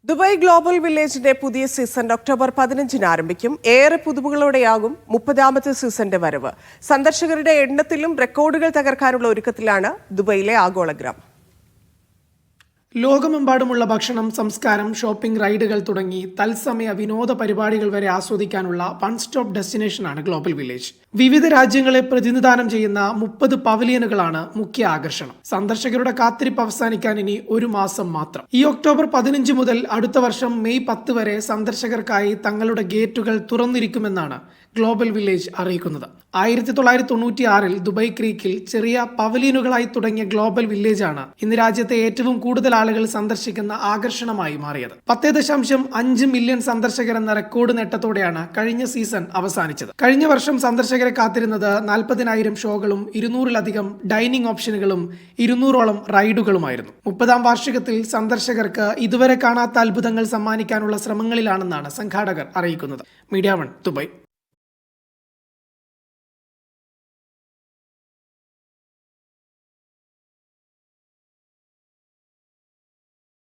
Dubai global വില്ലേജിന്റെ പുതിയ season October 15-ന് ആരംഭിക്കും. ഏറെ പുതുമകളോടെയാകും 30ാമത്തെ സീസണിന്റെ വരവ്. സന്ദർശകരുടെ എണ്ണത്തിലും റെക്കോർഡുകൾ തകർക്കാനുള്ള ഒരുക്കത്തിലാണ് ദുബായിലെ ആഗോളഗ്രാമം. ലോകമെമ്പാടുമുള്ള ഭക്ഷണം, സംസ്കാരം, ഷോപ്പിംഗ്, റൈഡുകൾ തുടങ്ങി തത്സമയ വിനോദ പരിപാടികൾ വരെ ആസ്വദിക്കാനുള്ള വൺ സ്റ്റോപ്പ് ഡെസ്റ്റിനേഷനാണ് ഗ്ലോബൽ വില്ലേജ്. വിവിധ രാജ്യങ്ങളെ പ്രതിനിധാനം ചെയ്യുന്ന 30 പവലിയനുകളാണ് മുഖ്യ ആകർഷണം. സന്ദർശകരുടെ കാത്തിരിപ്പ് അവസാനിക്കാൻ ഇനി ഒരു മാസം മാത്രം. ഈ ഒക്ടോബർ 15 മുതൽ അടുത്ത വർഷം മെയ് 10 വരെ സന്ദർശകർക്കായി തങ്ങളുടെ ഗേറ്റുകൾ തുറന്നിരിക്കുമെന്നാണ് ഗ്ലോബൽ വില്ലേജ് അറിയിക്കുന്നത്. 1996-ൽ ദുബായ് ക്രീക്കിൽ ചെറിയ പവലിയനുകളായി തുടങ്ങിയ ഗ്ലോബൽ വില്ലേജാണ് ഇന്ന് രാജ്യത്തെ ഏറ്റവും കൂടുതൽ ആളുകൾ സന്ദർശിക്കുന്ന ആകർഷണമായി മാറിയത്. 10.5 മില്യൺ സന്ദർശകർ എന്ന റെക്കോർഡ് നേട്ടത്തോടെയാണ് കഴിഞ്ഞ സീസൺ അവസാനിച്ചത്. കഴിഞ്ഞ വർഷം സന്ദർശകരെ കാത്തിരുന്നത് 40,000 ഷോകളും 200-ലധികം ഡൈനിങ് ഓപ്ഷനുകളും 200ഓളം റൈഡുകളുമായിരുന്നു. 30ാം വാർഷികത്തിൽ സന്ദർശകർക്ക് ഇതുവരെ കാണാത്ത അത്ഭുതങ്ങൾ സമ്മാനിക്കാനുള്ള ശ്രമങ്ങളിലാണെന്നാണ് സംഘാടകർ അറിയിക്കുന്നത്. Media 1 Dubai.